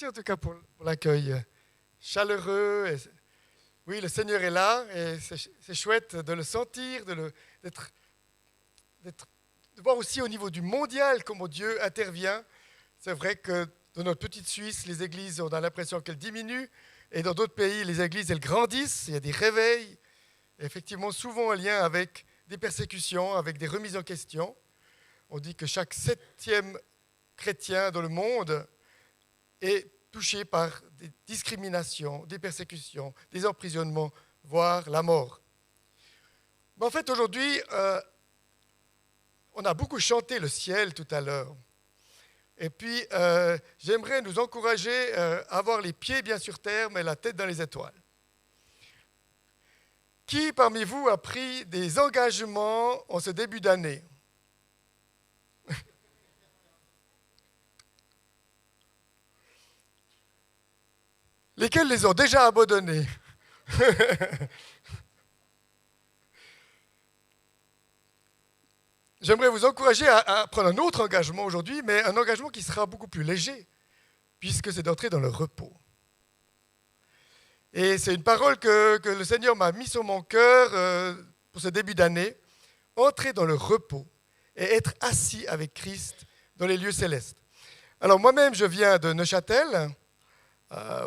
en tout cas pour l'accueil chaleureux. Oui, le Seigneur est là et c'est chouette de le sentir, de voir aussi au niveau du mondial comment Dieu intervient. C'est vrai que dans notre petite Suisse, les églises, on a l'impression qu'elles diminuent et dans d'autres pays, les églises, elles grandissent, il y a des réveils. Et effectivement, souvent en lien avec des persécutions, avec des remises en question. On dit que chaque 7e chrétien dans le monde est touché par des discriminations, des persécutions, des emprisonnements, voire la mort. Mais en fait, aujourd'hui, on a beaucoup chanté le ciel tout à l'heure. Et puis, j'aimerais nous encourager à avoir les pieds bien sur terre, mais la tête dans les étoiles. Qui parmi vous a pris des engagements en ce début d'année ? Lesquels les ont déjà abandonnés ? J'aimerais vous encourager à prendre un autre engagement aujourd'hui, mais un engagement qui sera beaucoup plus léger, puisque c'est d'entrer dans le repos. Et c'est une parole que le Seigneur m'a mise sur mon cœur pour ce début d'année, entrer dans le repos et être assis avec Christ dans les lieux célestes. Alors moi-même, je viens de Neuchâtel,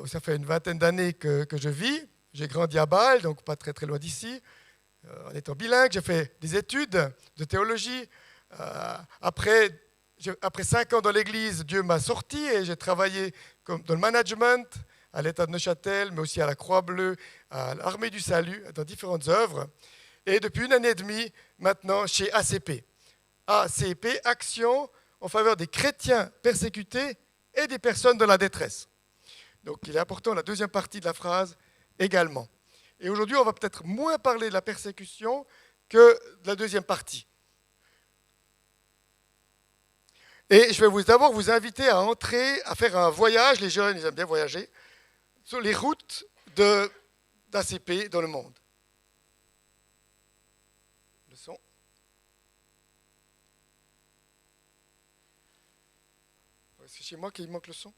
où ça fait une vingtaine d'années que je vis. J'ai grandi à Bâle, donc pas très très loin d'ici. En étant bilingue, j'ai fait des études de théologie. Après 5 ans dans l'église, Dieu m'a sorti et j'ai travaillé dans le management, à l'État de Neuchâtel, mais aussi à la Croix-Bleue, à l'Armée du Salut, dans différentes œuvres. Et depuis 1 an et demi, maintenant, chez ACP. ACP, Action en faveur des chrétiens persécutés et des personnes dans la détresse. Donc, il est important, la deuxième partie de la phrase également. Et aujourd'hui, on va peut-être moins parler de la persécution que de la deuxième partie. Et je vais d'abord vous inviter à entrer, à faire un voyage, les jeunes, ils aiment bien voyager, sur les routes d'ACP dans le monde. Le son. C'est chez moi qu'il manque le son.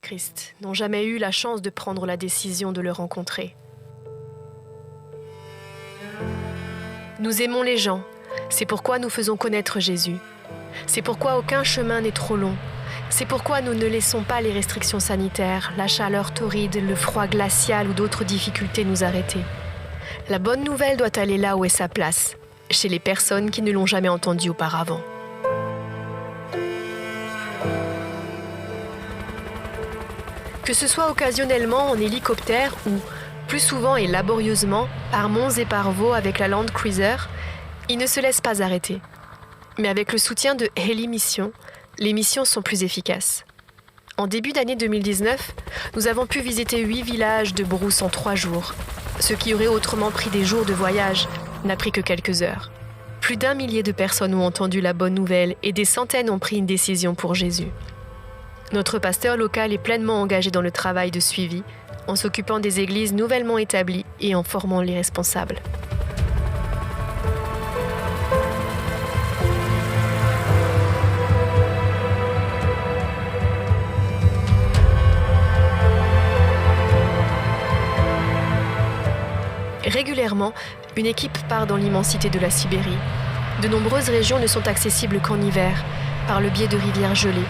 Christ n'ont jamais eu la chance de prendre la décision de le rencontrer. Nous aimons les gens, c'est pourquoi nous faisons connaître Jésus. C'est pourquoi aucun chemin n'est trop long. C'est pourquoi nous ne laissons pas les restrictions sanitaires, la chaleur torride, le froid glacial ou d'autres difficultés nous arrêter. La bonne nouvelle doit aller là où est sa place, chez les personnes qui ne l'ont jamais entendue auparavant. Que ce soit occasionnellement en hélicoptère ou, plus souvent et laborieusement, par monts et par vaux avec la Land Cruiser, ils ne se laissent pas arrêter. Mais avec le soutien de Heli Mission, les missions sont plus efficaces. En début d'année 2019, nous avons pu visiter 8 villages de brousse en 3 jours. Ce qui aurait autrement pris des jours de voyage n'a pris que quelques heures. Plus d'1 millier de personnes ont entendu la bonne nouvelle et des centaines ont pris une décision pour Jésus. Notre pasteur local est pleinement engagé dans le travail de suivi, en s'occupant des églises nouvellement établies et en formant les responsables. Régulièrement, une équipe part dans l'immensité de la Sibérie. De nombreuses régions ne sont accessibles qu'en hiver, par le biais de rivières gelées.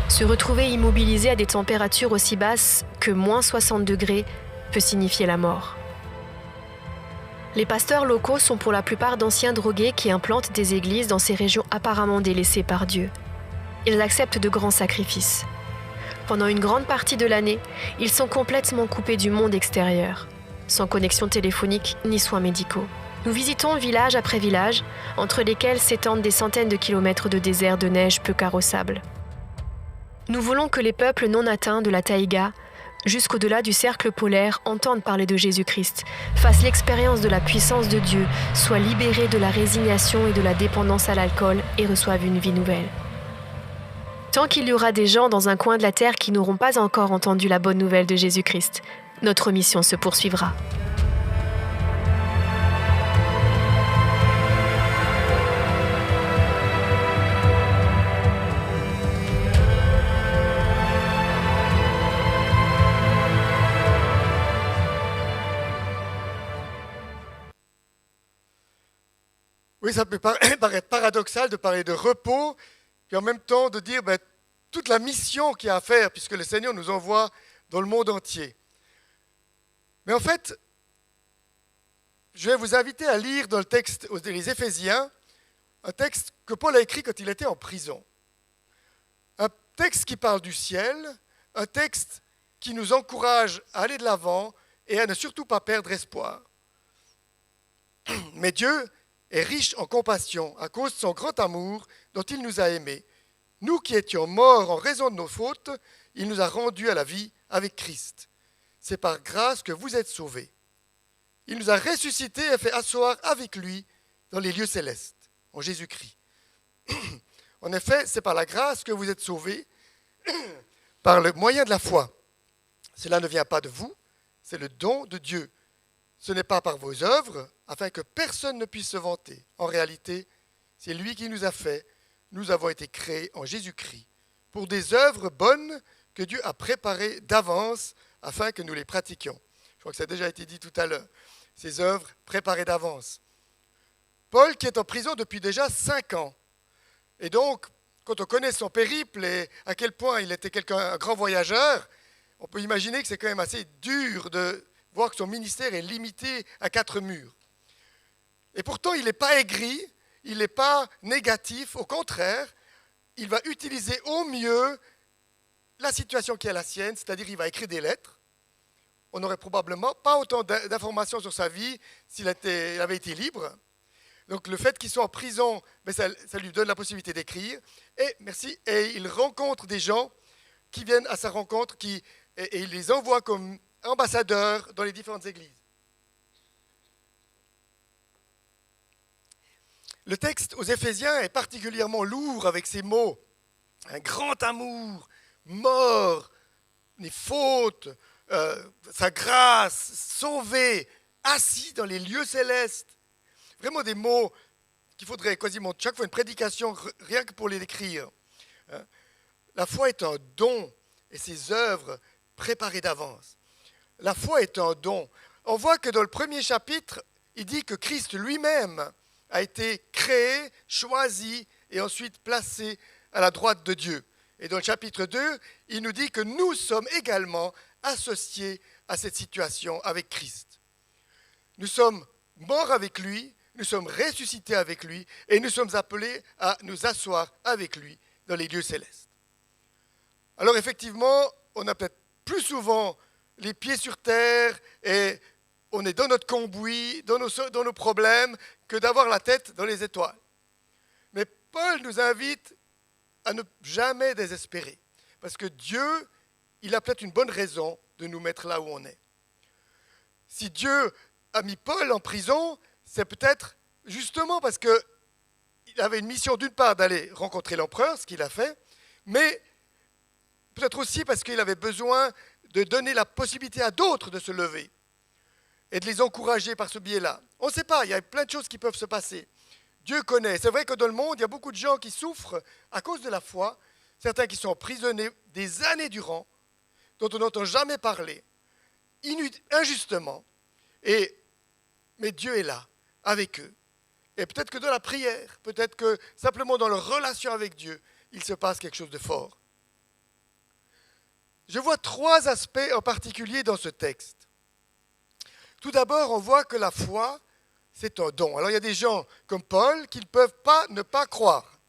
Se retrouver immobilisé à des températures aussi basses que moins 60 degrés peut signifier la mort. Les pasteurs locaux sont pour la plupart d'anciens drogués qui implantent des églises dans ces régions apparemment délaissées par Dieu. Ils acceptent de grands sacrifices. Pendant une grande partie de l'année, ils sont complètement coupés du monde extérieur, sans connexion téléphonique ni soins médicaux. Nous visitons village après village, entre lesquels s'étendent des centaines de kilomètres de désert de neige peu carrossable. Nous voulons que les peuples non atteints de la taïga, jusqu'au-delà du cercle polaire, entendent parler de Jésus-Christ, fassent l'expérience de la puissance de Dieu, soient libérés de la résignation et de la dépendance à l'alcool et reçoivent une vie nouvelle. Tant qu'il y aura des gens dans un coin de la terre qui n'auront pas encore entendu la bonne nouvelle de Jésus-Christ, notre mission se poursuivra. Oui, ça peut paraître paradoxal de parler de repos, puis en même temps de dire toute la mission qu'il y a à faire, puisque le Seigneur nous envoie dans le monde entier. Mais en fait, je vais vous inviter à lire dans le texte des Éphésiens, un texte que Paul a écrit quand il était en prison. Un texte qui parle du ciel, un texte qui nous encourage à aller de l'avant et à ne surtout pas perdre espoir. Mais Dieu est riche en compassion à cause de son grand amour dont il nous a aimés. Nous qui étions morts en raison de nos fautes, il nous a rendus à la vie avec Christ. C'est par grâce que vous êtes sauvés. Il nous a ressuscités et fait asseoir avec lui dans les lieux célestes, en Jésus-Christ. En effet, c'est par la grâce que vous êtes sauvés, par le moyen de la foi. Cela ne vient pas de vous, c'est le don de Dieu. Ce n'est pas par vos œuvres, afin que personne ne puisse se vanter. En réalité, c'est lui qui nous a fait. Nous avons été créés en Jésus-Christ pour des œuvres bonnes que Dieu a préparées d'avance afin que nous les pratiquions. Je crois que ça a déjà été dit tout à l'heure. Ces œuvres préparées d'avance. Paul qui est en prison depuis déjà 5 ans. Et donc, quand on connaît son périple et à quel point il était un grand voyageur, on peut imaginer que c'est quand même assez dur de voir que son ministère est limité à 4 murs. Et pourtant, il n'est pas aigri, il n'est pas négatif, au contraire, il va utiliser au mieux la situation qui est la sienne, c'est-à-dire il va écrire des lettres. On n'aurait probablement pas autant d'informations sur sa vie s'il avait été libre. Donc le fait qu'il soit en prison, ça lui donne la possibilité d'écrire. Et il rencontre des gens qui viennent à sa rencontre et il les envoie comme ambassadeurs dans les différentes églises. Le texte aux Éphésiens est particulièrement lourd avec ces mots. Un grand amour, mort, les fautes, sa grâce, sauvé, assis dans les lieux célestes. Vraiment des mots qu'il faudrait quasiment chaque fois une prédication, rien que pour les décrire. La foi est un don et ses œuvres préparées d'avance. La foi est un don. On voit que dans le premier chapitre, il dit que Christ lui-même a été créé, choisi et ensuite placé à la droite de Dieu. Et dans le chapitre 2, il nous dit que nous sommes également associés à cette situation avec Christ. Nous sommes morts avec lui, nous sommes ressuscités avec lui et nous sommes appelés à nous asseoir avec lui dans les lieux célestes. Alors effectivement, on a peut-être plus souvent les pieds sur terre et on est dans notre cambouis, dans nos problèmes, que d'avoir la tête dans les étoiles. Mais Paul nous invite à ne jamais désespérer. Parce que Dieu, il a peut-être une bonne raison de nous mettre là où on est. Si Dieu a mis Paul en prison, c'est peut-être justement parce qu'il avait une mission d'une part d'aller rencontrer l'empereur, ce qu'il a fait, mais peut-être aussi parce qu'il avait besoin de donner la possibilité à d'autres de se lever et de les encourager par ce biais-là. On ne sait pas, il y a plein de choses qui peuvent se passer. Dieu connaît. C'est vrai que dans le monde, il y a beaucoup de gens qui souffrent à cause de la foi, certains qui sont emprisonnés des années durant, dont on n'entend jamais parler, injustement. Mais Dieu est là, avec eux. Et peut-être que dans la prière, peut-être que simplement dans leur relation avec Dieu, il se passe quelque chose de fort. Je vois 3 aspects en particulier dans ce texte. Tout d'abord, on voit que la foi, c'est un don. Alors il y a des gens comme Paul qui ne peuvent pas ne pas croire,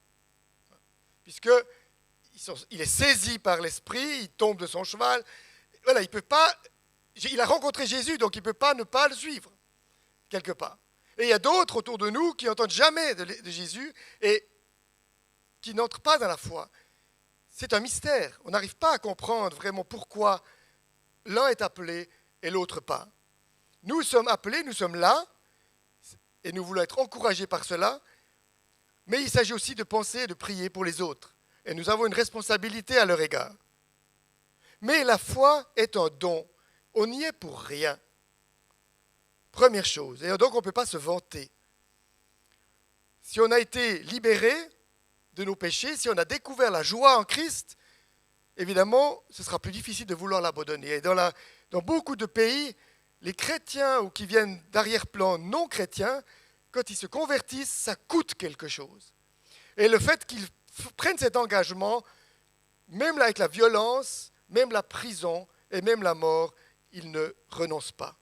puisqu'il est saisi par l'esprit, il tombe de son cheval. Voilà, il a rencontré Jésus, donc il ne peut pas ne pas le suivre, quelque part. Et il y a d'autres autour de nous qui n'entendent jamais de Jésus et qui n'entrent pas dans la foi. C'est un mystère. On n'arrive pas à comprendre vraiment pourquoi l'un est appelé et l'autre pas. Nous sommes appelés, nous sommes là, et nous voulons être encouragés par cela, mais il s'agit aussi de penser et de prier pour les autres. Et nous avons une responsabilité à leur égard. Mais la foi est un don. On n'y est pour rien. Première chose. Et donc on ne peut pas se vanter. Si on a été libéré de nos péchés, si on a découvert la joie en Christ, évidemment, ce sera plus difficile de vouloir l'abandonner. Et dans beaucoup de pays, les chrétiens ou qui viennent d'arrière-plan non chrétiens quand ils se convertissent, ça coûte quelque chose. Et le fait qu'ils prennent cet engagement, même avec la violence, même la prison et même la mort, ils ne renoncent pas.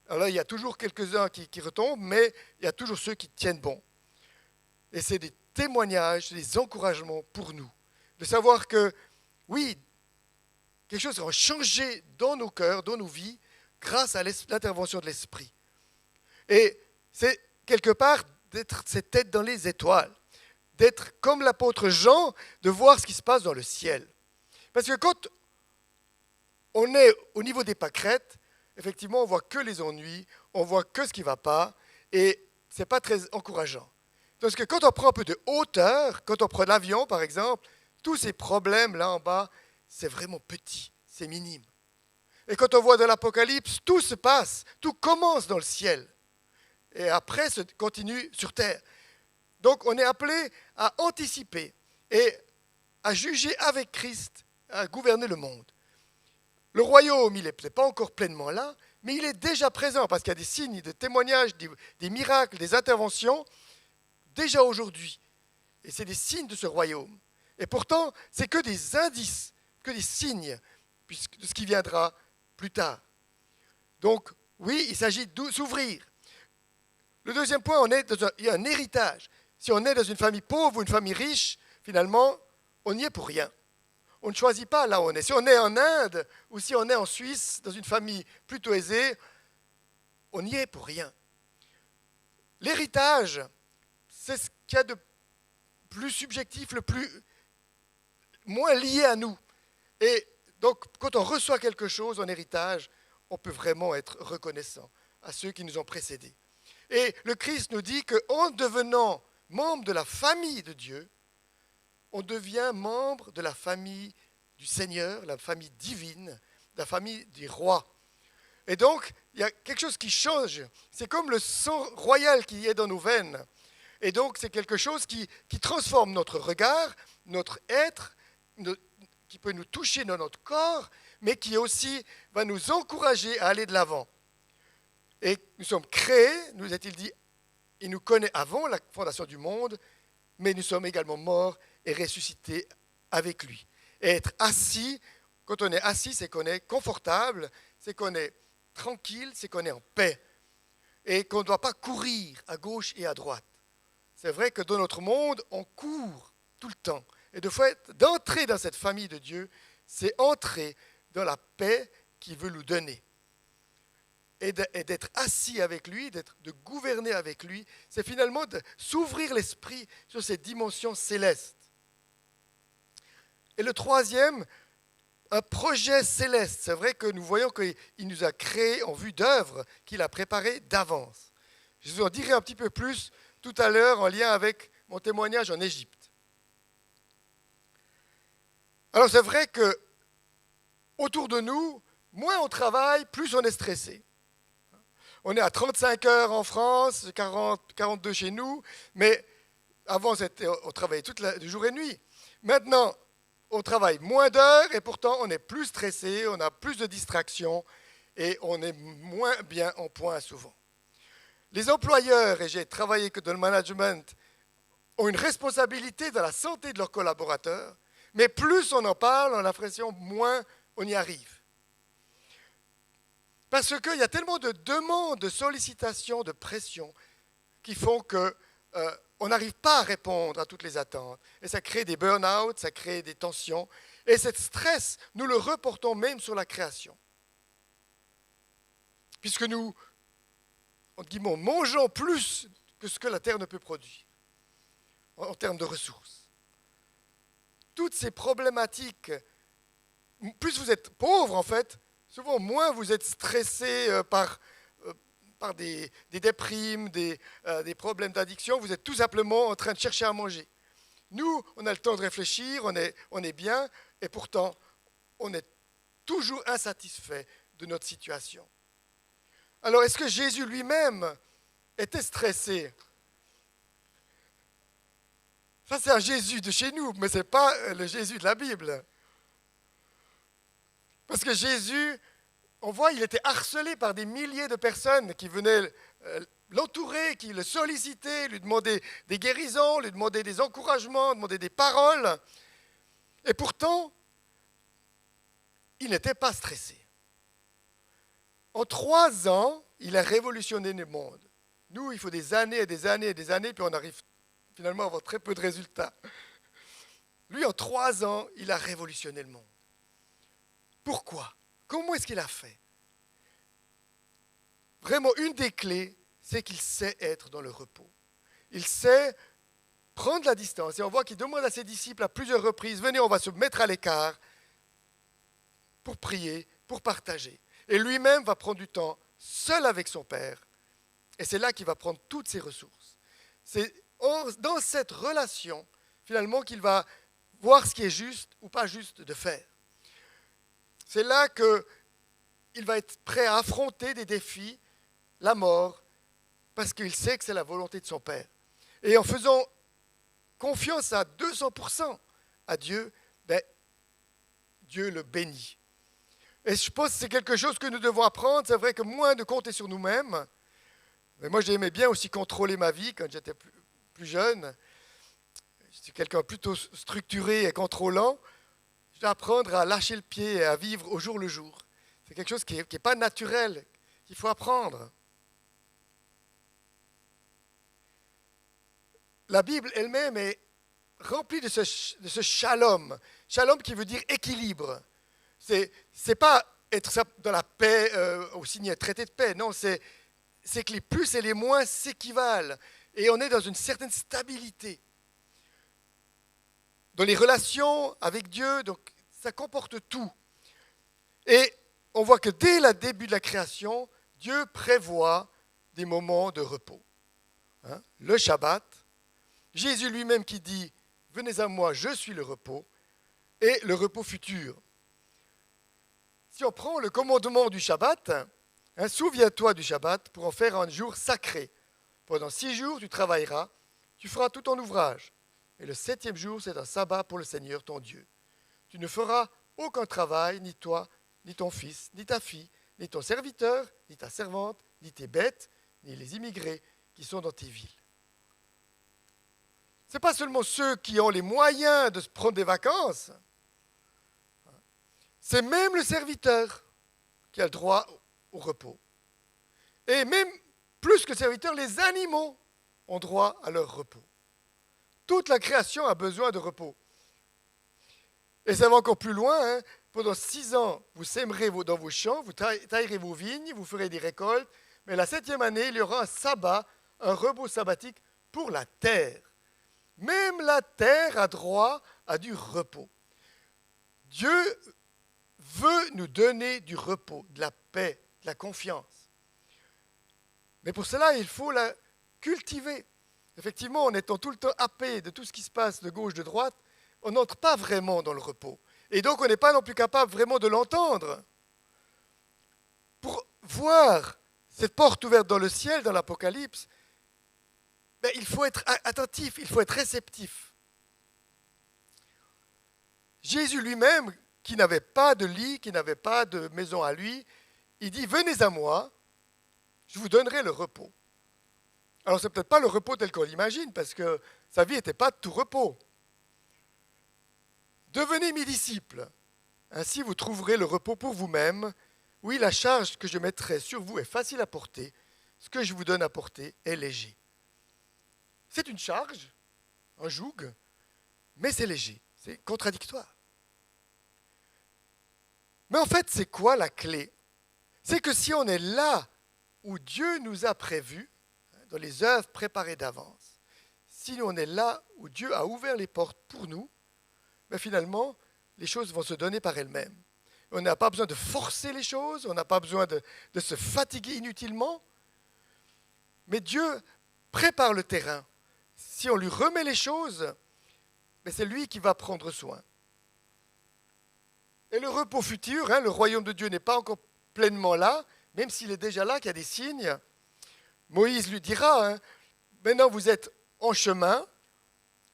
Alors là, il y a toujours quelques-uns qui retombent, mais il y a toujours ceux qui tiennent bon. Et c'est des témoignages, des encouragements pour nous, de savoir que, oui, quelque chose va changer dans nos cœurs, dans nos vies, grâce à l'intervention de l'Esprit. Et c'est quelque part d'être cette tête dans les étoiles, d'être comme l'apôtre Jean, de voir ce qui se passe dans le ciel. Parce que quand on est au niveau des pâquerettes, effectivement, on voit que les ennuis, on voit que ce qui ne va pas, et ce n'est pas très encourageant. Parce que quand on prend un peu de hauteur, quand on prend l'avion par exemple, tous ces problèmes là en bas, c'est vraiment petit, c'est minime. Et quand on voit dans l'Apocalypse, tout se passe, tout commence dans le ciel. Et après, ça continue sur terre. Donc on est appelé à anticiper et à juger avec Christ, à gouverner le monde. Le royaume, il n'est peut-être pas encore pleinement là, mais il est déjà présent parce qu'il y a des signes, des témoignages, des miracles, des interventions, déjà aujourd'hui. Et c'est des signes de ce royaume. Et pourtant, c'est que des indices, que des signes de ce qui viendra plus tard. Donc, oui, il s'agit de s'ouvrir. Le deuxième point, il y a un héritage. Si on est dans une famille pauvre ou une famille riche, finalement, on n'y est pour rien. On ne choisit pas là où on est. Si on est en Inde ou si on est en Suisse, dans une famille plutôt aisée, on n'y est pour rien. L'héritage, c'est ce qu'il y a de plus subjectif, le moins lié à nous. Et donc, quand on reçoit quelque chose en héritage, on peut vraiment être reconnaissant à ceux qui nous ont précédés. Et le Christ nous dit qu'en devenant membre de la famille de Dieu, on devient membre de la famille du Seigneur, la famille divine, la famille des rois. Et donc, il y a quelque chose qui change. C'est comme le sang royal qui est dans nos veines. Et donc, c'est quelque chose qui transforme notre regard, notre être, qui peut nous toucher dans notre corps, mais qui aussi va nous encourager à aller de l'avant. Et nous sommes créés, nous a-t-il dit, il nous connaît avant la fondation du monde, mais nous sommes également morts et ressuscités avec lui. Et être assis, quand on est assis, c'est qu'on est confortable, c'est qu'on est tranquille, c'est qu'on est en paix. Et qu'on ne doit pas courir à gauche et à droite. C'est vrai que dans notre monde, on court tout le temps. Et de fait, d'entrer dans cette famille de Dieu, c'est entrer dans la paix qu'il veut nous donner. Et d'être assis avec lui, de gouverner avec lui, c'est finalement de s'ouvrir l'esprit sur ces dimensions célestes. Et le troisième, un projet céleste. C'est vrai que nous voyons qu'il nous a créés en vue d'œuvre qu'il a préparé d'avance. Je vous en dirai un petit peu plus tout à l'heure en lien avec mon témoignage en Égypte. Alors c'est vrai que autour de nous, moins on travaille, plus on est stressé. On est à 35 heures en France, 42 chez nous, mais avant on travaillait jour et nuit. Maintenant, on travaille moins d'heures et pourtant on est plus stressé, on a plus de distractions et on est moins bien en point souvent. Les employeurs, et j'ai travaillé que dans le management, ont une responsabilité dans la santé de leurs collaborateurs, mais plus on en parle, on a l'impression moins on y arrive. Parce qu'il y a tellement de demandes, de sollicitations, de pressions qui font qu'on n'arrive pas à répondre à toutes les attentes. Et ça crée des burn-out, ça crée des tensions. Et ce stress, nous le reportons même sur la création. Puisque nous, entre guillemets, mangeons plus que ce que la terre ne peut produire en termes de ressources. Toutes ces problématiques, plus vous êtes pauvre en fait, souvent moins vous êtes stressé par des déprimes, des problèmes d'addiction, vous êtes tout simplement en train de chercher à manger. Nous, on a le temps de réfléchir, on est bien, et pourtant, on est toujours insatisfait de notre situation. Alors, est-ce que Jésus lui-même était stressé ? Ça, c'est un Jésus de chez nous, mais ce n'est pas le Jésus de la Bible. Parce que Jésus, on voit, il était harcelé par des milliers de personnes qui venaient l'entourer, qui le sollicitait, lui demandait des guérisons, lui demandait des encouragements, demandait des paroles. Et pourtant, il n'était pas stressé. En 3 ans, il a révolutionné le monde. Nous, il faut des années et des années et des années, puis on arrive finalement à avoir très peu de résultats. Lui, en 3 ans, il a révolutionné le monde. Pourquoi? Comment est-ce qu'il a fait? Vraiment, une des clés, c'est qu'il sait être dans le repos. Il sait prendre la distance. Et on voit qu'il demande à ses disciples à plusieurs reprises, venez, on va se mettre à l'écart pour prier, pour partager. Et lui-même va prendre du temps seul avec son Père. Et c'est là qu'il va prendre toutes ses ressources. C'est dans cette relation, finalement, qu'il va voir ce qui est juste ou pas juste de faire. C'est là qu'il va être prêt à affronter des défis, la mort, parce qu'il sait que c'est la volonté de son Père. Et en faisant confiance à 200% à Dieu, Dieu le bénit. Et je pense que c'est quelque chose que nous devons apprendre. C'est vrai que moins de compter sur nous-mêmes. Mais moi, j'aimais bien aussi contrôler ma vie quand j'étais plus jeune. J'étais quelqu'un plutôt structuré et contrôlant. Je dois apprendre à lâcher le pied et à vivre au jour le jour. C'est quelque chose qui n'est pas naturel, qu'il faut apprendre. La Bible elle-même est remplie de ce shalom. Shalom qui veut dire équilibre. C'est pas être dans la paix ou signer un traité de paix. Non, c'est que les plus et les moins s'équivalent. Et on est dans une certaine stabilité. Dans les relations avec Dieu, donc, ça comporte tout. Et on voit que dès le début de la création, Dieu prévoit des moments de repos. Le Shabbat, Jésus lui-même qui dit « Venez à moi, je suis le repos » et le repos futur. Si on prend le commandement du Shabbat, souviens-toi du Shabbat pour en faire un jour sacré. Pendant 6 jours, tu travailleras, tu feras tout ton ouvrage. Et le 7e jour, c'est un sabbat pour le Seigneur, ton Dieu. Tu ne feras aucun travail, ni toi, ni ton fils, ni ta fille, ni ton serviteur, ni ta servante, ni tes bêtes, ni les immigrés qui sont dans tes villes. Ce n'est pas seulement ceux qui ont les moyens de se prendre des vacances, c'est même le serviteur qui a le droit au repos. Et même plus que le serviteur, les animaux ont droit à leur repos. Toute la création a besoin de repos. Et ça va encore plus loin. Pendant 6 ans, vous sèmerez dans vos champs, vous taillerez vos vignes, vous ferez des récoltes. Mais la 7e année, il y aura un sabbat, un repos sabbatique pour la terre. Même la terre a droit à du repos. Dieu veut nous donner du repos, de la paix, de la confiance. Mais pour cela, il faut la cultiver. Effectivement, en étant tout le temps happé de tout ce qui se passe de gauche, de droite, on n'entre pas vraiment dans le repos. Et donc, on n'est pas non plus capable vraiment de l'entendre. Pour voir cette porte ouverte dans le ciel, dans l'Apocalypse, il faut être attentif, il faut être réceptif. Jésus lui-même, qui n'avait pas de lit, qui n'avait pas de maison à lui, il dit « Venez à moi, je vous donnerai le repos ». Alors, ce n'est peut-être pas le repos tel qu'on l'imagine, parce que sa vie n'était pas de tout repos. Devenez mes disciples, ainsi vous trouverez le repos pour vous-même. Oui, la charge que je mettrai sur vous est facile à porter, ce que je vous donne à porter est léger. C'est une charge, un joug, mais c'est léger, c'est contradictoire. Mais en fait, c'est quoi la clé? C'est que si on est là où Dieu nous a prévus, dans les œuvres préparées d'avance, si on est là où Dieu a ouvert les portes pour nous, finalement, les choses vont se donner par elles-mêmes. On n'a pas besoin de forcer les choses, on n'a pas besoin de se fatiguer inutilement, mais Dieu prépare le terrain. Si on lui remet les choses, c'est lui qui va prendre soin. Et le repos futur, le royaume de Dieu n'est pas encore pleinement là, même s'il est déjà là, qu'il y a des signes. Moïse lui dira, maintenant vous êtes en chemin,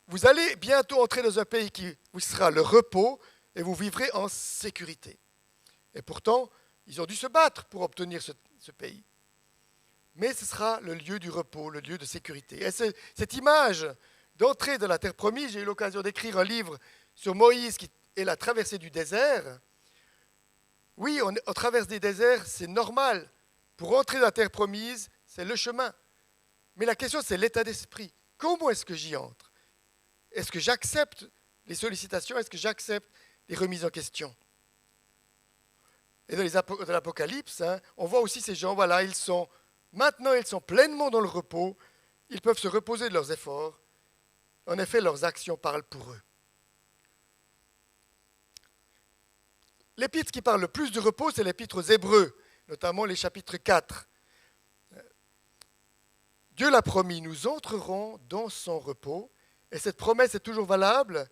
vous allez bientôt entrer dans un pays qui vous sera le repos et vous vivrez en sécurité. Et pourtant, ils ont dû se battre pour obtenir ce pays. mais ce sera le lieu du repos, le lieu de sécurité. Et cette image d'entrer dans la terre promise, j'ai eu l'occasion d'écrire un livre sur Moïse et la traversée du désert. Oui, on traverse des déserts, c'est normal. Pour entrer dans la terre promise, c'est le chemin. Mais la question, c'est l'état d'esprit. Comment est-ce que j'y entre? Est-ce que j'accepte les sollicitations? Est-ce que j'accepte les remises en question? Et dans l'Apocalypse, on voit aussi ces gens, voilà, maintenant ils sont pleinement dans le repos, ils peuvent se reposer de leurs efforts. En effet, leurs actions parlent pour eux. L'épître qui parle le plus du repos, c'est l'épître aux Hébreux, notamment les chapitres 4. Dieu l'a promis, nous entrerons dans son repos, et cette promesse est toujours valable.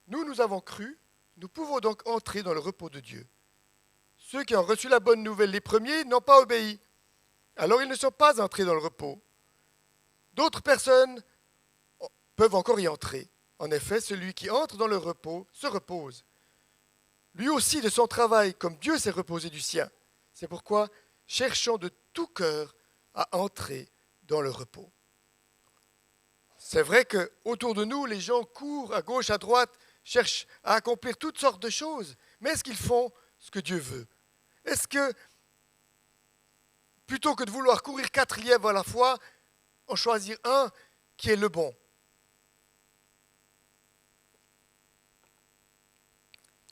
Nous avons cru, nous pouvons donc entrer dans le repos de Dieu. Ceux qui ont reçu la bonne nouvelle, les premiers, n'ont pas obéi. Alors ils ne sont pas entrés dans le repos. D'autres personnes peuvent encore y entrer. En effet, celui qui entre dans le repos se repose. Lui aussi de son travail, comme Dieu s'est reposé du sien. C'est pourquoi cherchons de tout cœur à entrer dans le repos. C'est vrai qu'autour de nous, les gens courent à gauche, à droite, cherchent à accomplir toutes sortes de choses. Mais est-ce qu'ils font ce que Dieu veut? Est-ce que, plutôt que de vouloir courir 4 lièvres à la fois, en choisir un qui est le bon?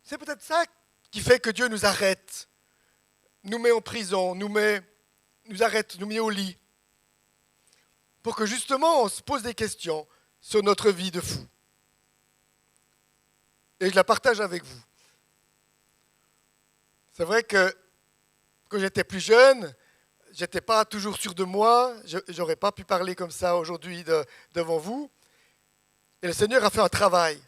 C'est peut-être ça qui fait que Dieu nous arrête, nous met en prison, nous arrête, nous met au lit, pour que justement on se pose des questions sur notre vie de fou. Et je la partage avec vous. C'est vrai que quand j'étais plus jeune, je n'étais pas toujours sûr de moi, je n'aurais pas pu parler comme ça aujourd'hui devant vous. Et le Seigneur a fait un travail.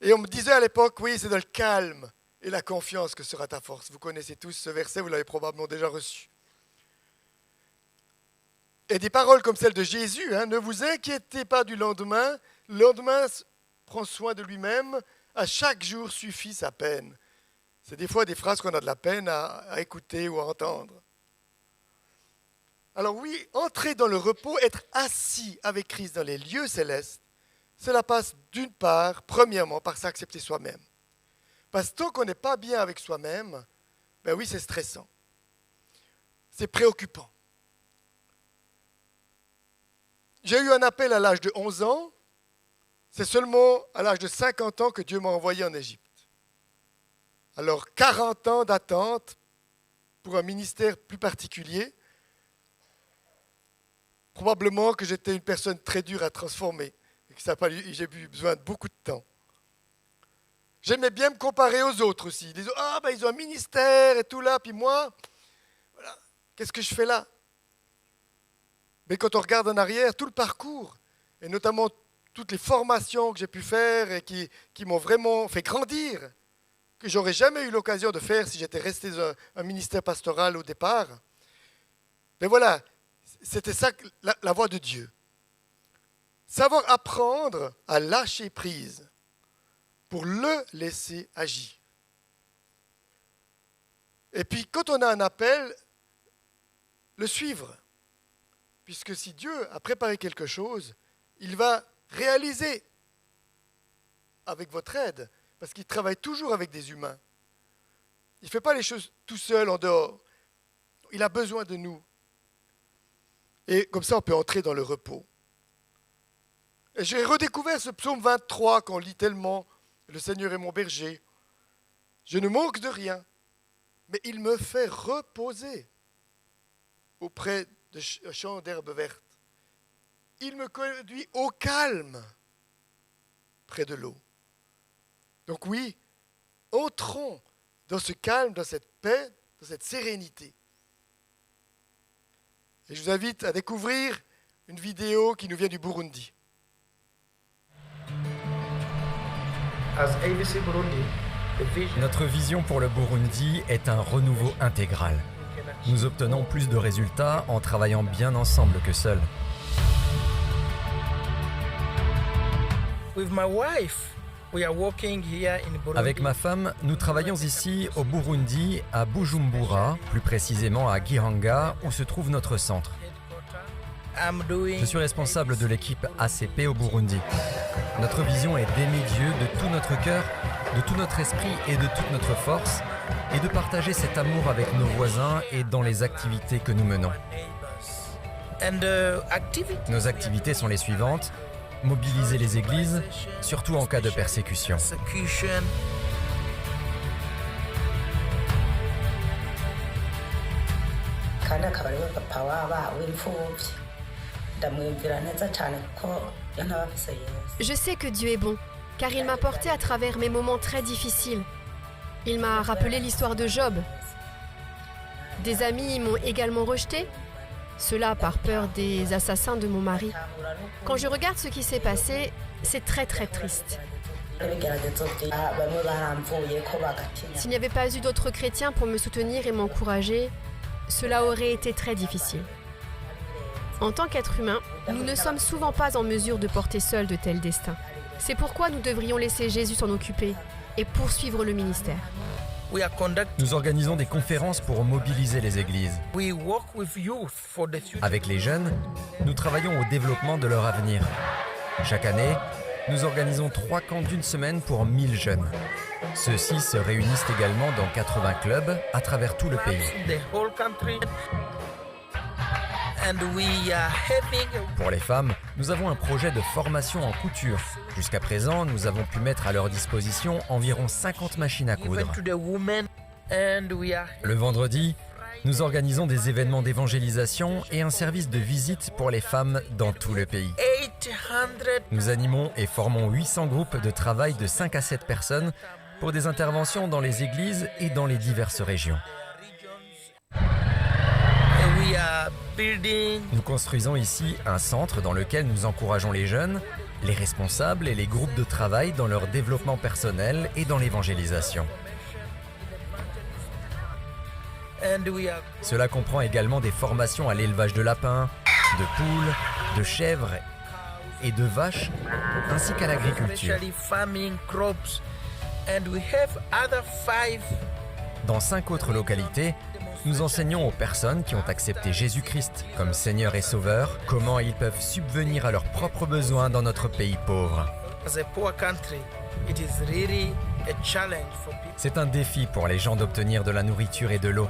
Et on me disait à l'époque, oui, c'est dans le calme et la confiance que sera ta force. Vous connaissez tous ce verset, vous l'avez probablement déjà reçu. Et des paroles comme celles de Jésus, ne vous inquiétez pas du lendemain, le lendemain prend soin de lui-même, à chaque jour suffit sa peine. C'est des fois des phrases qu'on a de la peine à écouter ou à entendre. Alors oui, entrer dans le repos, être assis avec Christ dans les lieux célestes, cela passe d'une part, premièrement, par s'accepter soi-même. Parce que tant qu'on n'est pas bien avec soi-même, ben oui, c'est stressant. C'est préoccupant. J'ai eu un appel à l'âge de 11 ans. C'est seulement à l'âge de 50 ans que Dieu m'a envoyé en Égypte. Alors, 40 ans d'attente pour un ministère plus particulier. Probablement que j'étais une personne très dure à transformer. J'ai eu besoin de beaucoup de temps. J'aimais bien me comparer aux autres aussi. Ils ont un ministère et tout là, puis moi, voilà, qu'est-ce que je fais là? Mais quand on regarde en arrière, tout le parcours, et notamment toutes les formations que j'ai pu faire et qui m'ont vraiment fait grandir, que j'aurais jamais eu l'occasion de faire si j'étais resté dans un ministère pastoral au départ. Mais voilà, c'était ça la voie de Dieu. Savoir apprendre à lâcher prise pour le laisser agir. Et puis, quand on a un appel, le suivre. Puisque si Dieu a préparé quelque chose, il va réaliser avec votre aide, parce qu'il travaille toujours avec des humains. Il ne fait pas les choses tout seul en dehors. Il a besoin de nous. Et comme ça, on peut entrer dans le repos. Et j'ai redécouvert ce psaume 23 qu'on lit tellement, « Le Seigneur est mon berger. Je ne manque de rien, mais il me fait reposer auprès de champs d'herbes vertes. Il me conduit au calme près de l'eau. » Donc oui, entrons dans ce calme, dans cette paix, dans cette sérénité. Et je vous invite à découvrir une vidéo qui nous vient du Burundi. Notre vision pour le Burundi est un renouveau intégral. Nous obtenons plus de résultats en travaillant bien ensemble que seuls. Avec ma femme, nous travaillons ici au Burundi, à Bujumbura, plus précisément à Gihanga, où se trouve notre centre. Je suis responsable de l'équipe ACP au Burundi. Notre vision est d'aimer Dieu de tout notre cœur, de tout notre esprit et de toute notre force, et de partager cet amour avec nos voisins et dans les activités que nous menons. Nos activités sont les suivantes: mobiliser les églises, surtout en cas de persécution. Je sais que Dieu est bon, car il m'a porté à travers mes moments très difficiles. Il m'a rappelé l'histoire de Job. Des amis m'ont également rejeté, cela par peur des assassins de mon mari. Quand je regarde ce qui s'est passé, c'est très très triste. S'il n'y avait pas eu d'autres chrétiens pour me soutenir et m'encourager, cela aurait été très difficile. En tant qu'être humain, nous ne sommes souvent pas en mesure de porter seuls de tels destins. C'est pourquoi nous devrions laisser Jésus s'en occuper et poursuivre le ministère. Nous organisons des conférences pour mobiliser les églises. Avec les jeunes, nous travaillons au développement de leur avenir. Chaque année, nous organisons 3 camps d'1 semaine pour 1000 jeunes. Ceux-ci se réunissent également dans 80 clubs à travers tout le pays. Pour les femmes, nous avons un projet de formation en couture. Jusqu'à présent, nous avons pu mettre à leur disposition environ 50 machines à coudre. Le vendredi, nous organisons des événements d'évangélisation et un service de visite pour les femmes dans tout le pays. Nous animons et formons 800 groupes de travail de 5 à 7 personnes pour des interventions dans les églises et dans les diverses régions. Nous construisons ici un centre dans lequel nous encourageons les jeunes, les responsables et les groupes de travail dans leur développement personnel et dans l'évangélisation. Cela comprend également des formations à l'élevage de lapins, de poules, de chèvres et de vaches, ainsi qu'à l'agriculture. Dans 5 autres localités, nous enseignons aux personnes qui ont accepté Jésus-Christ comme Seigneur et Sauveur comment ils peuvent subvenir à leurs propres besoins dans notre pays pauvre. C'est un défi pour les gens d'obtenir de la nourriture et de l'eau,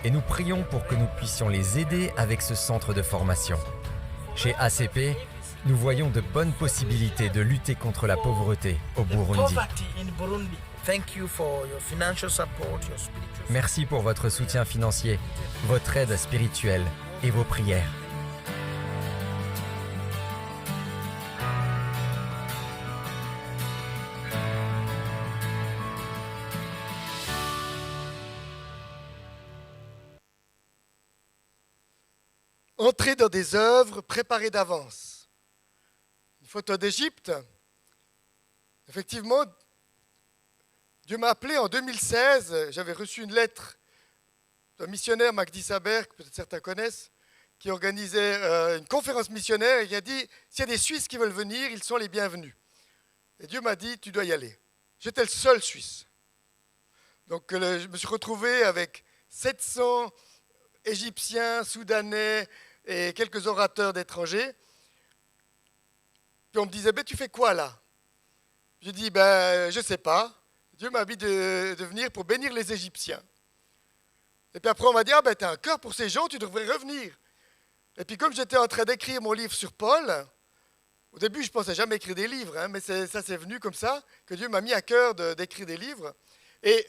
et nous prions pour que nous puissions les aider avec ce centre de formation. Chez ACP, nous voyons de bonnes possibilités de lutter contre la pauvreté au Burundi. Merci pour votre soutien financier, votre aide spirituelle et vos prières. Entrer dans des œuvres préparées d'avance. Une photo d'Égypte. Effectivement, Dieu m'a appelé en 2016. J'avais reçu une lettre d'un missionnaire, Magdi Saber, que peut-être certains connaissent, qui organisait une conférence missionnaire et qui a dit « S'il y a des Suisses qui veulent venir, ils sont les bienvenus ». Et Dieu m'a dit « Tu dois y aller ». J'étais le seul Suisse. Donc je me suis retrouvé avec 700 Égyptiens, Soudanais et quelques orateurs d'étrangers. Puis on me disait « Tu fais quoi là ?» J'ai dit « Je ne sais pas. Dieu m'a dit de venir pour bénir les Égyptiens. » Et puis après on m'a dit « tu as un cœur pour ces gens, tu devrais revenir. » Et puis comme j'étais en train d'écrire mon livre sur Paul, au début je ne pensais jamais écrire des livres, mais ça c'est venu comme ça, que Dieu m'a mis à cœur d'écrire des livres. Et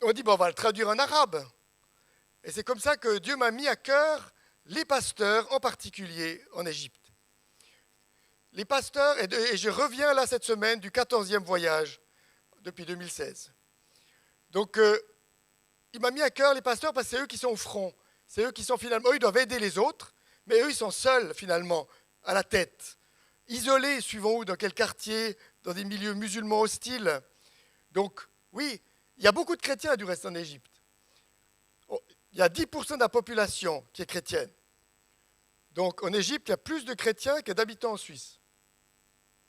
on dit on va le traduire en arabe. Et c'est comme ça que Dieu m'a mis à cœur les pasteurs, en particulier en Égypte. Les pasteurs, et je reviens là cette semaine du 14e voyage, depuis 2016. Donc, il m'a mis à cœur les pasteurs parce que c'est eux qui sont au front. C'est eux qui sont finalement, eux, ils doivent aider les autres, mais eux, ils sont seuls finalement, à la tête. Isolés, suivant où, dans quel quartier, dans des milieux musulmans hostiles. Donc, oui, il y a beaucoup de chrétiens du reste en Égypte. Il y a 10% de la population qui est chrétienne. Donc, en Égypte, il y a plus de chrétiens que d'habitants en Suisse.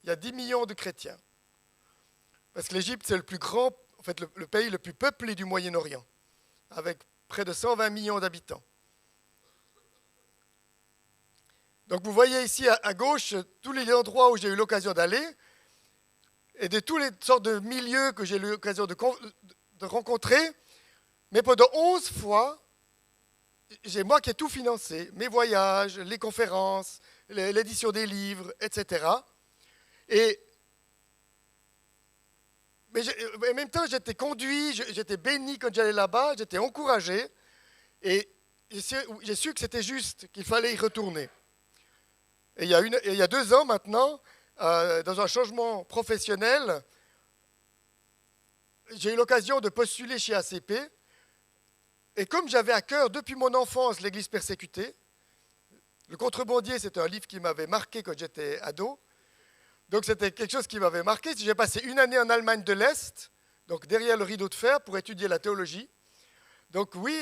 Il y a 10 millions de chrétiens. Parce que l'Égypte, c'est le plus grand, en fait, le pays le plus peuplé du Moyen-Orient, avec près de 120 millions d'habitants. Donc vous voyez ici à gauche tous les endroits où j'ai eu l'occasion d'aller et de toutes les sortes de milieux que j'ai eu l'occasion de rencontrer. Mais pendant 11 fois, j'ai moi qui ai tout financé, mes voyages, les conférences, l'édition des livres, etc. Mais en même temps, j'étais conduit, j'étais béni quand j'allais là-bas, j'étais encouragé. Et j'ai su que c'était juste, qu'il fallait y retourner. Et il y a 2 ans maintenant, dans un changement professionnel, j'ai eu l'occasion de postuler chez ACP. Et comme j'avais à cœur depuis mon enfance l'Église persécutée, Le Contrebandier, c'était un livre qui m'avait marqué quand j'étais ado. Donc c'était quelque chose qui m'avait marqué. J'ai passé 1 année en Allemagne de l'Est, donc derrière le rideau de fer, pour étudier la théologie. Donc oui,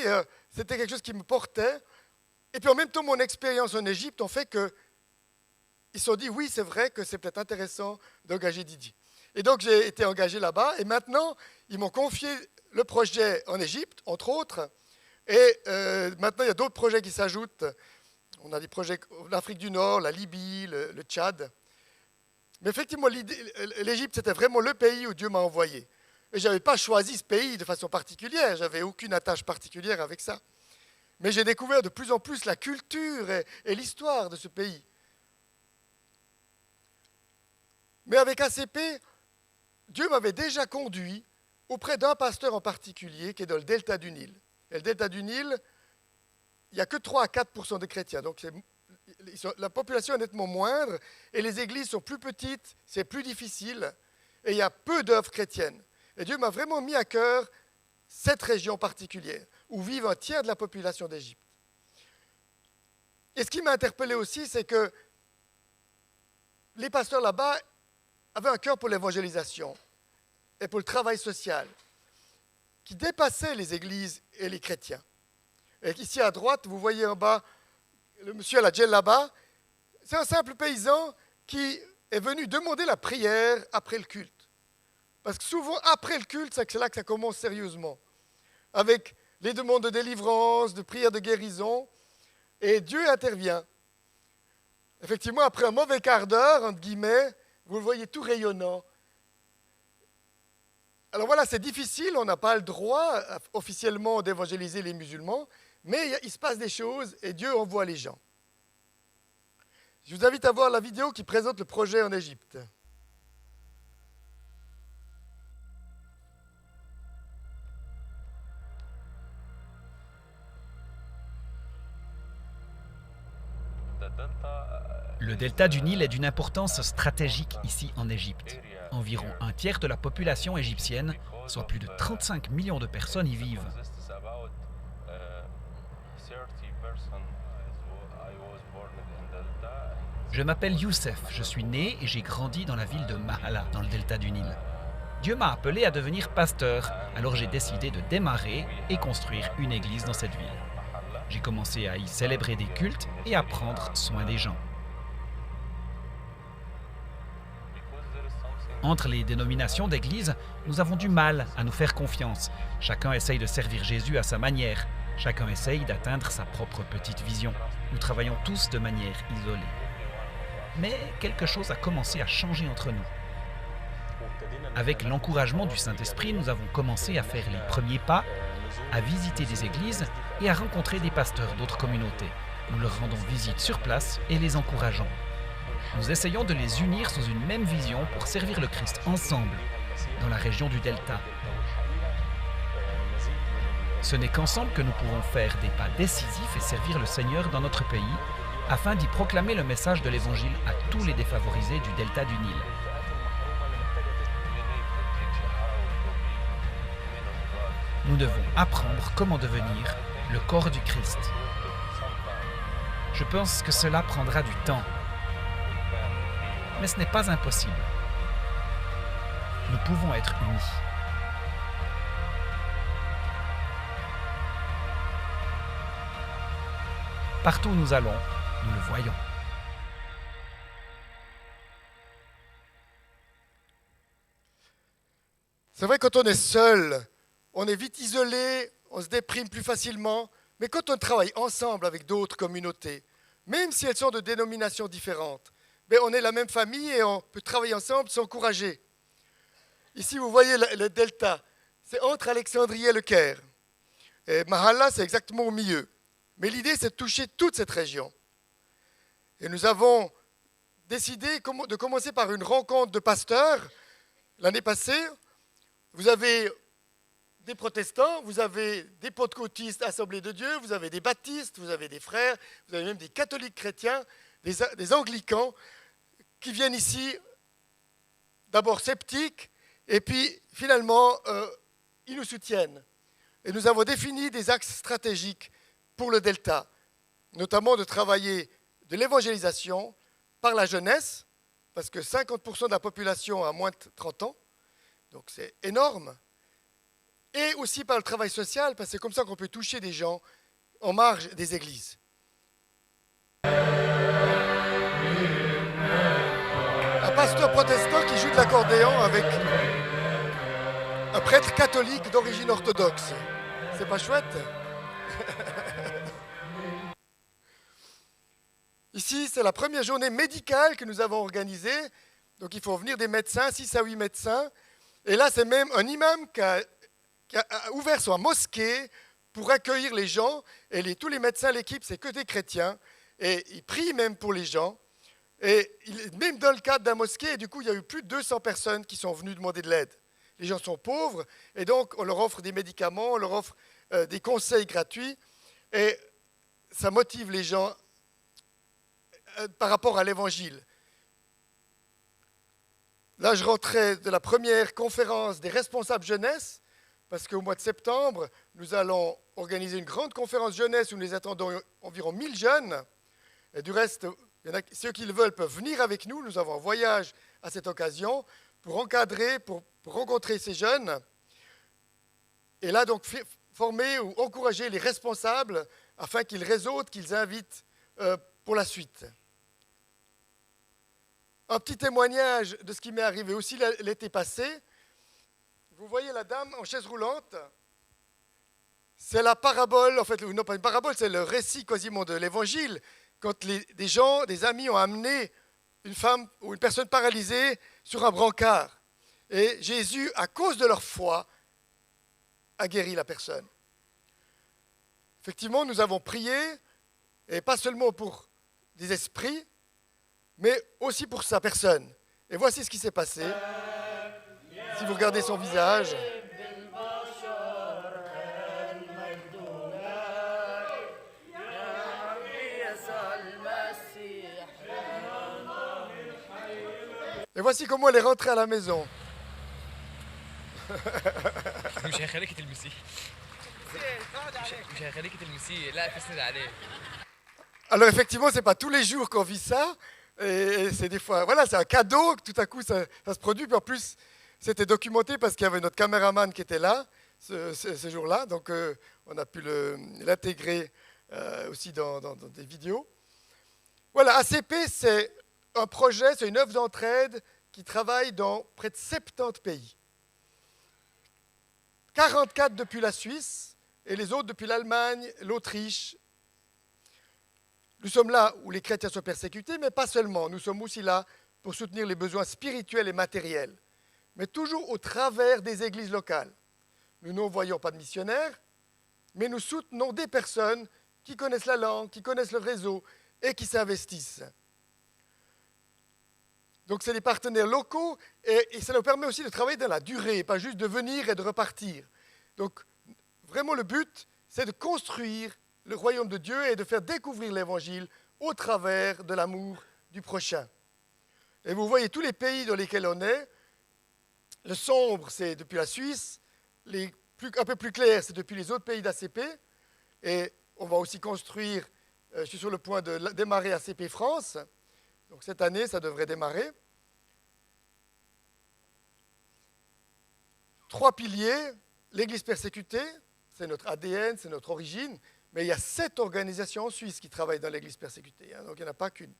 c'était quelque chose qui me portait. Et puis en même temps, mon expérience en Égypte ont fait que ils se sont dit, oui, c'est vrai que c'est peut-être intéressant d'engager Didier. Et donc, j'ai été engagé là-bas. Et maintenant, ils m'ont confié le projet en Égypte, entre autres. Et maintenant, il y a d'autres projets qui s'ajoutent. On a des projets en Afrique du Nord, la Libye, le Tchad. Mais effectivement, l'Égypte, c'était vraiment le pays où Dieu m'a envoyé. Et je n'avais pas choisi ce pays de façon particulière. Je n'avais aucune attache particulière avec ça. Mais j'ai découvert de plus en plus la culture et l'histoire de ce pays. Mais avec ACP, Dieu m'avait déjà conduit auprès d'un pasteur en particulier qui est dans le delta du Nil. Et le delta du Nil, il n'y a que 3 à 4% de chrétiens. Donc la population est nettement moindre et les églises sont plus petites, c'est plus difficile et il y a peu d'œuvres chrétiennes. Et Dieu m'a vraiment mis à cœur cette région particulière où vivent 1/3 de la population d'Égypte. Et ce qui m'a interpellé aussi, c'est que les pasteurs là-bas avaient un cœur pour l'évangélisation et pour le travail social qui dépassait les églises et les chrétiens. Et ici à droite, vous voyez en bas le monsieur à la gel là-bas, c'est un simple paysan qui est venu demander la prière après le culte. Parce que souvent, après le culte, c'est là que ça commence sérieusement, avec les demandes de délivrance, de prière de guérison, et Dieu intervient. Effectivement, après un mauvais quart d'heure, entre guillemets, vous le voyez tout rayonnant. Alors voilà, c'est difficile, on n'a pas le droit officiellement d'évangéliser les musulmans, mais il se passe des choses et Dieu envoie les gens. Je vous invite à voir la vidéo qui présente le projet en Égypte. Le delta du Nil est d'une importance stratégique ici en Égypte. Environ 1/3 de la population égyptienne, soit plus de 35 millions de personnes, y vivent. Je m'appelle Youssef, je suis né et j'ai grandi dans la ville de Mahala, dans le delta du Nil. Dieu m'a appelé à devenir pasteur, alors j'ai décidé de démarrer et construire une église dans cette ville. J'ai commencé à y célébrer des cultes et à prendre soin des gens. Entre les dénominations d'église, nous avons du mal à nous faire confiance. Chacun essaye de servir Jésus à sa manière. Chacun essaye d'atteindre sa propre petite vision. Nous travaillons tous de manière isolée. Mais quelque chose a commencé à changer entre nous. Avec l'encouragement du Saint-Esprit, nous avons commencé à faire les premiers pas, à visiter des églises et à rencontrer des pasteurs d'autres communautés. Nous leur rendons visite sur place et les encourageons. Nous essayons de les unir sous une même vision pour servir le Christ ensemble, dans la région du Delta. Ce n'est qu'ensemble que nous pourrons faire des pas décisifs et servir le Seigneur dans notre pays, afin d'y proclamer le message de l'Évangile à tous les défavorisés du Delta du Nil. Nous devons apprendre comment devenir le corps du Christ. Je pense que cela prendra du temps. Mais ce n'est pas impossible. Nous pouvons être unis. Partout où nous allons, nous le voyons. C'est vrai, quand on est seul, on est vite isolé, on se déprime plus facilement, mais quand on travaille ensemble avec d'autres communautés, même si elles sont de dénominations différentes, ben on est la même famille et on peut travailler ensemble, s'encourager. Ici, vous voyez le delta, c'est entre Alexandrie et le Caire. Et Mahalla, c'est exactement au milieu. Mais l'idée, c'est de toucher toute cette région. Et nous avons décidé de commencer par une rencontre de pasteurs. L'année passée, vous avez des protestants, vous avez des pentecôtistes Assemblée de Dieu, vous avez des baptistes, vous avez des frères, vous avez même des catholiques chrétiens, des anglicans qui viennent ici, d'abord sceptiques, et puis finalement, ils nous soutiennent. Et nous avons défini des axes stratégiques pour le Delta, notamment de travailler de l'évangélisation par la jeunesse, parce que 50% de la population a moins de 30 ans, donc c'est énorme, et aussi par le travail social, parce que c'est comme ça qu'on peut toucher des gens en marge des églises. Un pasteur protestant qui joue de l'accordéon avec un prêtre catholique d'origine orthodoxe. C'est pas chouette? Ici, c'est la première journée médicale que nous avons organisée. Donc, il faut venir des médecins, 6 à 8 médecins. Et là, c'est même un imam qui a ouvert sa mosquée pour accueillir les gens. Et tous les médecins, l'équipe, c'est que des chrétiens. Et ils prient même pour les gens. Et même dans le cadre d'un mosquée, et du coup, il y a eu plus de 200 personnes qui sont venues demander de l'aide. Les gens sont pauvres, et donc on leur offre des médicaments, on leur offre des conseils gratuits, et ça motive les gens par rapport à l'évangile. Là, je rentrais de la première conférence des responsables jeunesse, parce qu'au mois de septembre, nous allons organiser une grande conférence jeunesse où nous attendons environ 1000 jeunes. Et du reste, ceux qui le veulent peuvent venir avec nous. Nous avons un voyage à cette occasion pour encadrer, pour rencontrer ces jeunes. Et là, donc, former ou encourager les responsables afin qu'ils réseautent, qu'ils invitent pour la suite. Un petit témoignage de ce qui m'est arrivé aussi l'été passé. Vous voyez la dame en chaise roulante. C'est la parabole, en fait, non pas une parabole, c'est le récit quasiment de l'évangile. Quand des gens, des amis ont amené une femme ou une personne paralysée sur un brancard. Et Jésus, à cause de leur foi, a guéri la personne. Effectivement, nous avons prié, et pas seulement pour des esprits, mais aussi pour sa personne. Et voici ce qui s'est passé. Si vous regardez son visage. Et voici comment elle est rentrée à la maison. Alors effectivement, ce n'est pas tous les jours qu'on vit ça. Et c'est des fois, voilà, c'est un cadeau, tout à coup ça se produit. Puis en plus, c'était documenté parce qu'il y avait notre caméraman qui était là ce jour-là. Donc on a pu l'intégrer aussi dans des vidéos. Voilà, ACP, c'est un projet, c'est une œuvre d'entraide qui travaille dans près de 70 pays. 44 depuis la Suisse et les autres depuis l'Allemagne, l'Autriche. Nous sommes là où les chrétiens sont persécutés, mais pas seulement. Nous sommes aussi là pour soutenir les besoins spirituels et matériels, mais toujours au travers des églises locales. Nous n'envoyons pas de missionnaires, mais nous soutenons des personnes qui connaissent la langue, qui connaissent le réseau et qui s'investissent. Donc, c'est des partenaires locaux et ça nous permet aussi de travailler dans la durée, pas juste de venir et de repartir. Donc, vraiment, le but, c'est de construire le royaume de Dieu et de faire découvrir l'Évangile au travers de l'amour du prochain. Et vous voyez tous les pays dans lesquels on est. Le sombre, c'est depuis la Suisse. Un peu plus clair, c'est depuis les autres pays d'ACP. Et on va aussi construire, je suis sur le point de démarrer ACP France. Donc cette année, ça devrait démarrer. 3 piliers, l'Église persécutée, c'est notre ADN, c'est notre origine, mais il y a 7 organisations en Suisse qui travaillent dans l'Église persécutée, donc il n'y en a pas qu'une.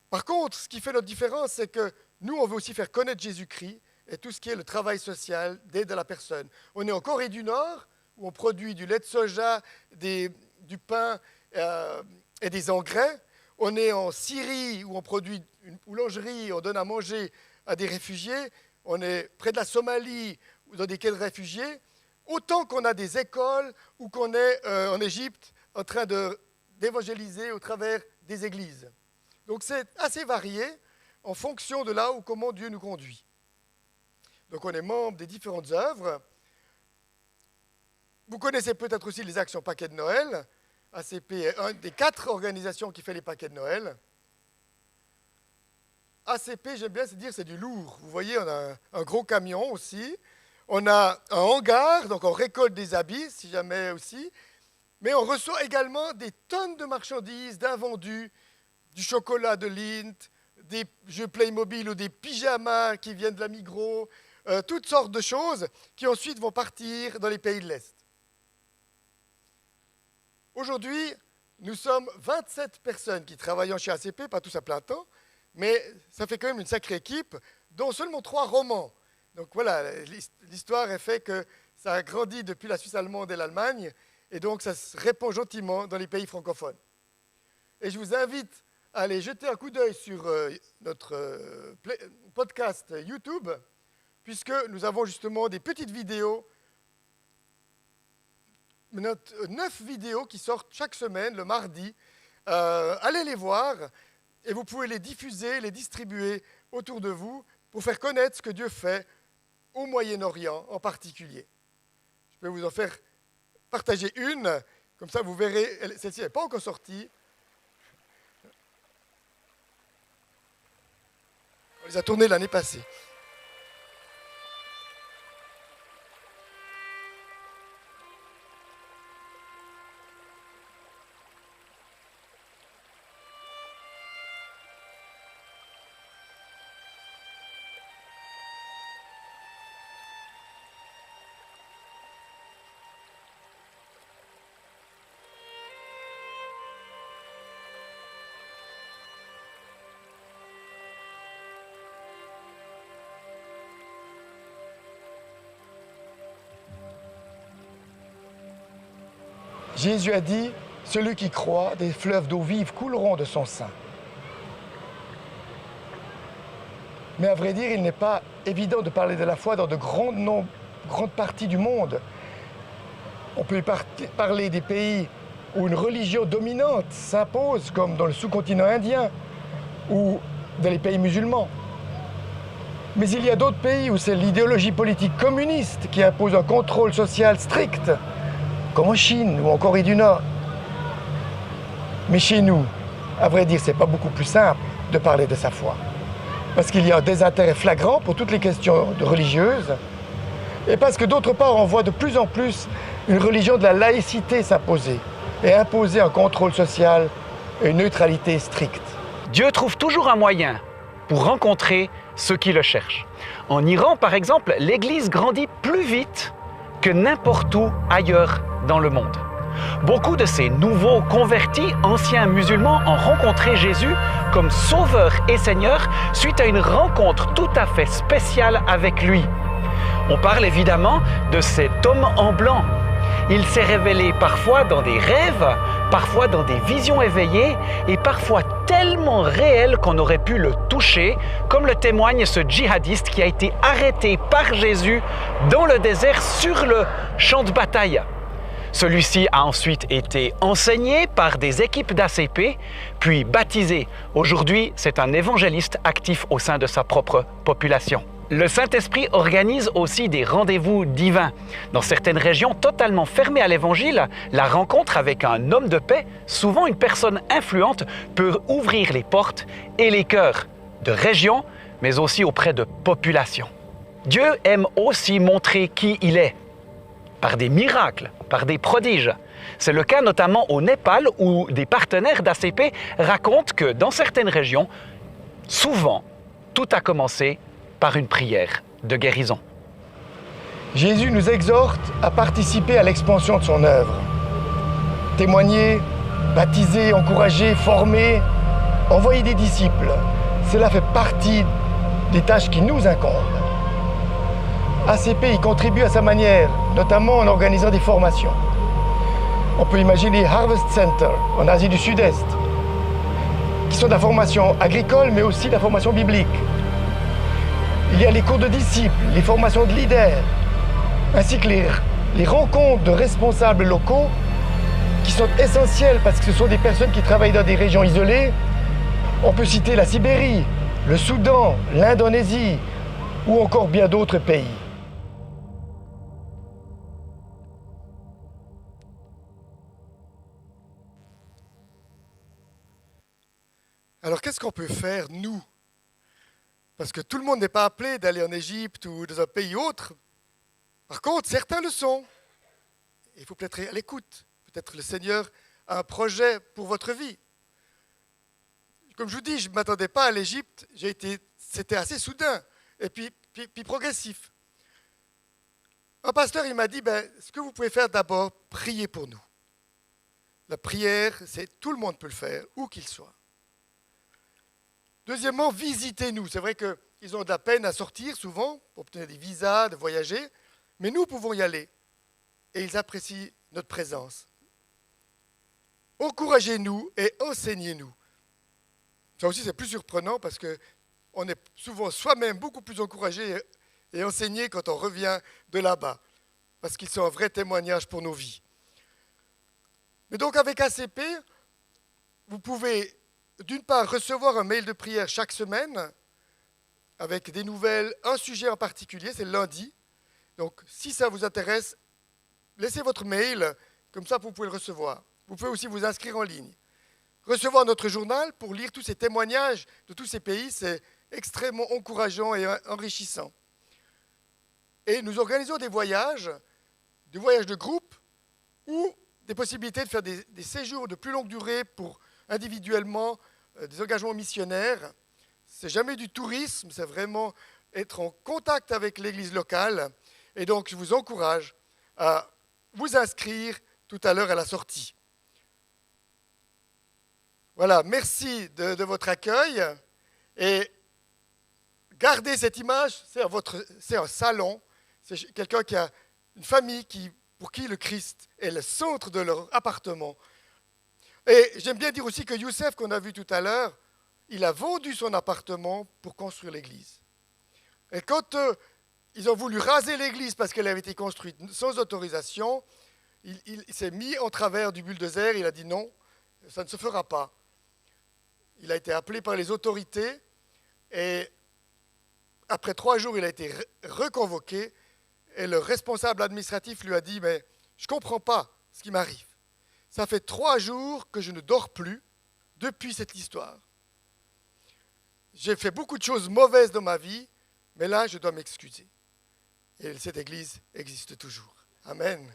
Par contre, ce qui fait notre différence, c'est que nous, on veut aussi faire connaître Jésus-Christ, et tout ce qui est le travail social d'aide à la personne. On est en Corée du Nord, où on produit du lait de soja, du pain et des engrais. On est en Syrie, où on produit une boulangerie, on donne à manger à des réfugiés. On est près de la Somalie, dans des camps de réfugiés. Autant qu'on a des écoles ou qu'on est en Égypte en train d'évangéliser au travers des églises. Donc c'est assez varié en fonction de là où comment Dieu nous conduit. Donc on est membre des différentes œuvres. Vous connaissez peut-être aussi les actions paquets de Noël. ACP est une des 4 organisations qui fait les paquets de Noël. ACP, j'aime bien se dire, c'est du lourd. Vous voyez, on a un gros camion aussi. On a un hangar, donc on récolte des habits, si jamais aussi. Mais on reçoit également des tonnes de marchandises, d'invendus, du chocolat de Lindt, des jeux Playmobil ou des pyjamas qui viennent de la Migros, toutes sortes de choses qui ensuite vont partir dans les pays de l'Est. Aujourd'hui, nous sommes 27 personnes qui travaillent chez ACP, pas tous à plein temps, mais ça fait quand même une sacrée équipe, dont seulement 3 romans. Donc voilà, l'histoire est fait que ça a grandi depuis la Suisse allemande et l'Allemagne, et donc ça se répand gentiment dans les pays francophones. Et je vous invite à aller jeter un coup d'œil sur notre podcast YouTube, puisque nous avons justement des petites vidéos, 9 vidéos qui sortent chaque semaine, le mardi. Allez les voir, et vous pouvez les diffuser, les distribuer autour de vous pour faire connaître ce que Dieu fait au Moyen-Orient en particulier. Je peux vous en faire partager une, comme ça vous verrez, celle-ci n'est pas encore sortie. On les a tournées l'année passée. Jésus a dit, « Celui qui croit, des fleuves d'eau vive couleront de son sein. » Mais à vrai dire, il n'est pas évident de parler de la foi dans de grandes parties du monde. On peut parler des pays où une religion dominante s'impose, comme dans le sous-continent indien ou dans les pays musulmans. Mais il y a d'autres pays où c'est l'idéologie politique communiste qui impose un contrôle social strict, comme en Chine ou en Corée du Nord. Mais chez nous, à vrai dire, c'est pas beaucoup plus simple de parler de sa foi. Parce qu'il y a un désintérêt flagrant pour toutes les questions religieuses, et parce que d'autre part, on voit de plus en plus une religion de la laïcité s'imposer, et imposer un contrôle social et une neutralité stricte. Dieu trouve toujours un moyen pour rencontrer ceux qui le cherchent. En Iran, par exemple, l'Église grandit plus vite que n'importe où ailleurs dans le monde. Beaucoup de ces nouveaux convertis, anciens musulmans, ont rencontré Jésus comme Sauveur et Seigneur suite à une rencontre tout à fait spéciale avec lui. On parle évidemment de cet homme en blanc. Il s'est révélé parfois dans des rêves, parfois dans des visions éveillées et parfois tellement réel qu'on aurait pu le toucher, comme le témoigne ce djihadiste qui a été arrêté par Jésus dans le désert sur le champ de bataille. Celui-ci a ensuite été enseigné par des équipes d'ACP, puis baptisé. Aujourd'hui, c'est un évangéliste actif au sein de sa propre population. Le Saint-Esprit organise aussi des rendez-vous divins. Dans certaines régions totalement fermées à l'Évangile, la rencontre avec un homme de paix, souvent une personne influente, peut ouvrir les portes et les cœurs de régions, mais aussi auprès de populations. Dieu aime aussi montrer qui il est, par des miracles, par des prodiges. C'est le cas notamment au Népal, où des partenaires d'ACP racontent que dans certaines régions, souvent, tout a commencé par une prière de guérison. Jésus nous exhorte à participer à l'expansion de son œuvre. Témoigner, baptiser, encourager, former, envoyer des disciples, cela fait partie des tâches qui nous incombent. ACP y contribue à sa manière, notamment en organisant des formations. On peut imaginer Harvest Center en Asie du Sud-Est, qui sont de la formation agricole, mais aussi de la formation biblique. Il y a les cours de disciples, les formations de leaders, ainsi que les rencontres de responsables locaux qui sont essentielles parce que ce sont des personnes qui travaillent dans des régions isolées. On peut citer la Sibérie, le Soudan, l'Indonésie ou encore bien d'autres pays. Alors qu'est-ce qu'on peut faire, nous? Parce que tout le monde n'est pas appelé d'aller en Égypte ou dans un pays autre. Par contre, certains le sont. Il faut peut-être être à l'écoute. Peut-être le Seigneur a un projet pour votre vie. Comme je vous dis, je ne m'attendais pas à l'Égypte. C'était assez soudain et puis progressif. Un pasteur, il m'a dit, ce que vous pouvez faire d'abord, priez pour nous. La prière, tout le monde peut le faire, où qu'il soit. Deuxièmement, visitez-nous. C'est vrai qu'ils ont de la peine à sortir souvent pour obtenir des visas, de voyager, mais nous pouvons y aller et ils apprécient notre présence. Encouragez-nous et enseignez-nous. Ça aussi, c'est plus surprenant parce qu'on est souvent soi-même beaucoup plus encouragé et enseigné quand on revient de là-bas, parce qu'ils sont un vrai témoignage pour nos vies. Mais donc avec ACP, vous pouvez d'une part recevoir un mail de prière chaque semaine avec des nouvelles, un sujet en particulier, c'est le lundi. Donc si ça vous intéresse, laissez votre mail, comme ça vous pouvez le recevoir. Vous pouvez aussi vous inscrire en ligne. Recevoir notre journal pour lire tous ces témoignages de tous ces pays, c'est extrêmement encourageant et enrichissant. Et nous organisons des voyages de groupe ou des possibilités de faire des séjours de plus longue durée pour individuellement des engagements missionnaires. C'est jamais du tourisme, c'est vraiment être en contact avec l'église locale. Et donc, je vous encourage à vous inscrire tout à l'heure à la sortie. Voilà, merci de votre accueil. Et gardez cette image, c'est un salon, c'est quelqu'un qui a une famille pour qui le Christ est le centre de leur appartement. Et j'aime bien dire aussi que Youssef, qu'on a vu tout à l'heure, il a vendu son appartement pour construire l'église. Et quand ils ont voulu raser l'église parce qu'elle avait été construite sans autorisation, il s'est mis en travers du bulldozer, il a dit non, ça ne se fera pas. Il a été appelé par les autorités et après 3 jours, il a été reconvoqué et le responsable administratif lui a dit « mais je ne comprends pas ce qui m'arrive. Ça fait 3 jours que je ne dors plus depuis cette histoire. J'ai fait beaucoup de choses mauvaises dans ma vie, mais là, je dois m'excuser. » Et cette église existe toujours. Amen.